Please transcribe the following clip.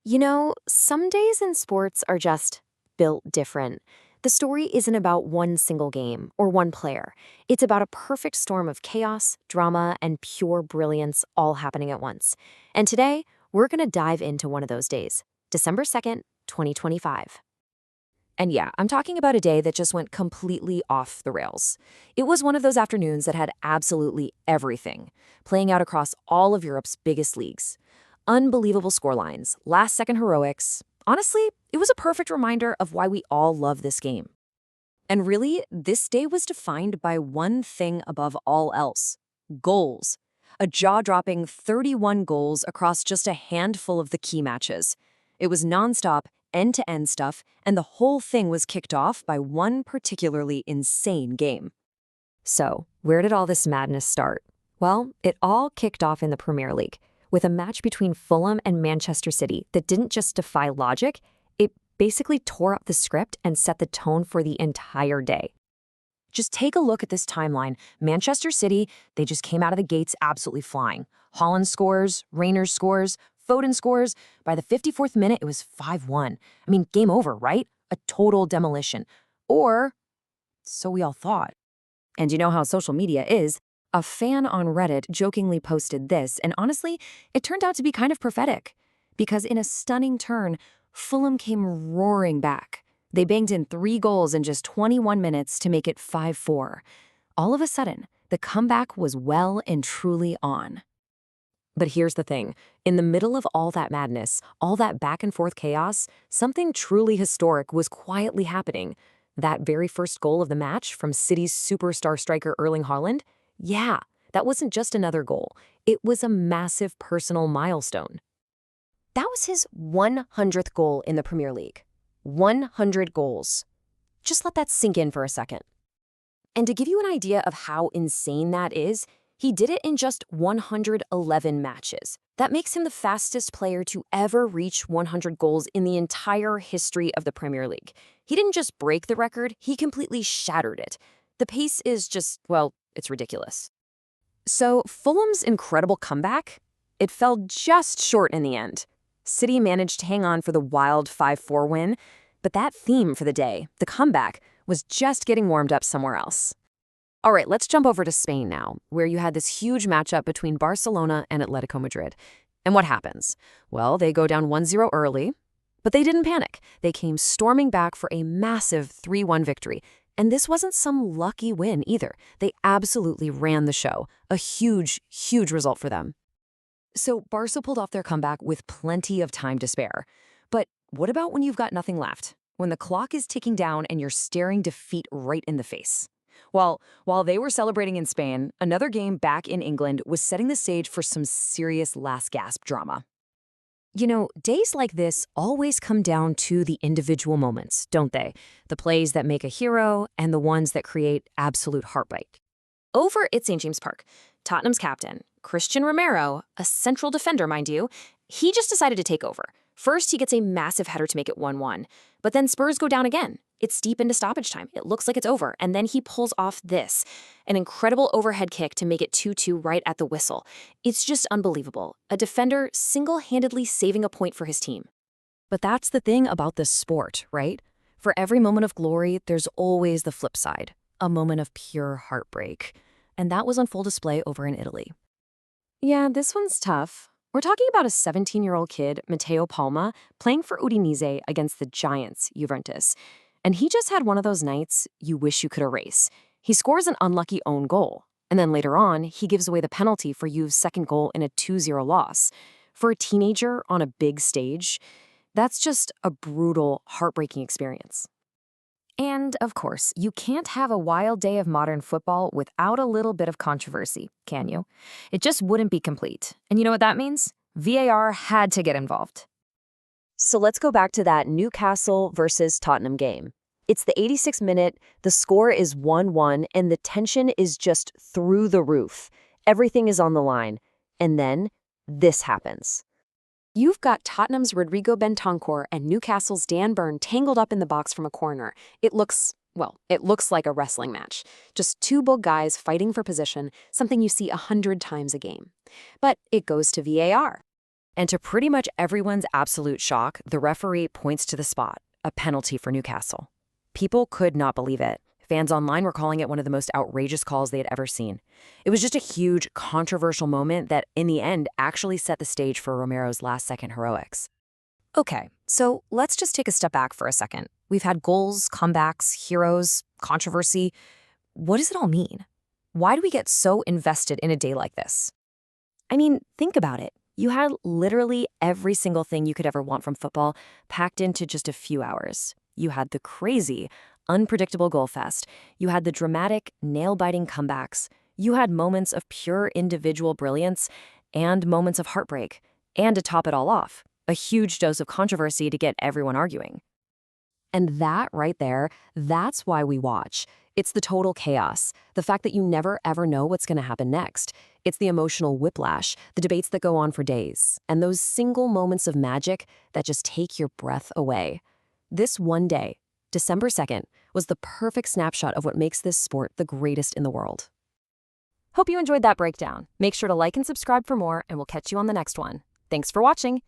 Some days in sports are just built different. The story isn't about one single game or one player. It's about a perfect storm of chaos, drama, and pure brilliance all happening at once. And today, we're going to dive into one of those days, December 2nd, 2025. And yeah, I'm talking about a day that just went completely off the rails. It was one of those afternoons that had absolutely everything, playing out across all of Europe's biggest leagues. Unbelievable scorelines, last-second heroics. Honestly, it was a perfect reminder of why we all love this game. And really, this day was defined by one thing above all else: goals. A jaw-dropping 31 goals across just a handful of the key matches. It was nonstop, end-to-end stuff, and the whole thing was kicked off by one particularly insane game. So, where did all this madness start? Well, it all kicked off in the Premier League, with a match between Fulham and Manchester City that didn't just defy logic, it basically tore up the script and set the tone for the entire day. Just take a look at this timeline. Manchester City, they just came out of the gates absolutely flying. Haaland scores, Reyners scores, Foden scores. By the 54th minute, it was 5-1. I mean, game over, right? A total demolition. Or so we all thought. And you know how social media is. A fan on Reddit jokingly posted this, and honestly, it turned out to be kind of prophetic. Because in a stunning turn, Fulham came roaring back. They banged in 3 goals in just 21 minutes to make it 5-4. All of a sudden, the comeback was well and truly on. But here's the thing. In the middle of all that madness, all that back-and-forth chaos, something truly historic was quietly happening. That very first goal of the match from City's superstar striker Erling Haaland, yeah, that wasn't just another goal. It was a massive personal milestone. That was his 100th goal in the Premier League. 100 goals. Just let that sink in for a second. And to give you an idea of how insane that is, he did it in just 111 matches. That makes him the fastest player to ever reach 100 goals in the entire history of the Premier League. He didn't just break the record, he completely shattered it. The pace is just, well, it's ridiculous. So Fulham's incredible comeback, it fell just short in the end. City managed to hang on for the wild 5-4 win, but that theme for the day, the comeback, was just getting warmed up somewhere else. All right, let's jump over to Spain now, where you had this huge matchup between Barcelona and Atletico Madrid. And what happens? Well, they go down 1-0 early, but they didn't panic. They came storming back for a massive 3-1 victory. And this wasn't some lucky win either. They absolutely ran the show. A huge, huge result for them. So Barca pulled off their comeback with plenty of time to spare. But what about when you've got nothing left? When the clock is ticking down and you're staring defeat right in the face? Well, while they were celebrating in Spain, another game back in England was setting the stage for some serious last-gasp drama. Days like this always come down to the individual moments, don't they? The plays that make a hero and the ones that create absolute heartbreak. Over at St. James Park, Tottenham's captain, Christian Romero, a central defender, mind you, he just decided to take over. First, he gets a massive header to make it 1-1, but then Spurs go down again. It's deep into stoppage time. It looks like it's over, and then he pulls off this, an incredible overhead kick to make it 2-2 right at the whistle. It's just unbelievable. A defender single-handedly saving a point for his team. But that's the thing about this sport, right? For every moment of glory, there's always the flip side, a moment of pure heartbreak. And that was on full display over in Italy. Yeah, this one's tough. We're talking about a 17-year-old kid, Matteo Palma, playing for Udinese against the giants, Juventus. And he just had one of those nights you wish you could erase. He scores an unlucky own goal. And then later on, he gives away the penalty for Juve's second goal in a 2-0 loss. For a teenager on a big stage, that's just a brutal, heartbreaking experience. And, of course, you can't have a wild day of modern football without a little bit of controversy, can you? It just wouldn't be complete. And you know what that means? VAR had to get involved. So let's go back to that Newcastle versus Tottenham game. It's the 86th minute, the score is 1-1, and the tension is just through the roof. Everything is on the line. And then this happens. You've got Tottenham's Rodrigo Bentancur and Newcastle's Dan Burn tangled up in the box from a corner. It looks like a wrestling match. Just 2 big guys fighting for position, something you see 100 times a game. But it goes to VAR. And to pretty much everyone's absolute shock, the referee points to the spot, a penalty for Newcastle. People could not believe it. Fans online were calling it one of the most outrageous calls they had ever seen. It was just a huge, controversial moment that, in the end, actually set the stage for Romero's last-second heroics. Okay, so let's just take a step back for a second. We've had goals, comebacks, heroes, controversy. What does it all mean? Why do we get so invested in a day like this? I mean, think about it. You had literally every single thing you could ever want from football packed into just a few hours. You had the crazy, unpredictable goal fest. You had the dramatic, nail-biting comebacks. You had moments of pure individual brilliance and moments of heartbreak. And to top it all off, a huge dose of controversy to get everyone arguing. And that right there, that's why we watch. It's the total chaos, the fact that you never ever know what's going to happen next. It's the emotional whiplash, the debates that go on for days, and those single moments of magic that just take your breath away. This one day, December 2nd, was the perfect snapshot of what makes this sport the greatest in the world. Hope you enjoyed that breakdown. Make sure to like and subscribe for more, and we'll catch you on the next one. Thanks for watching.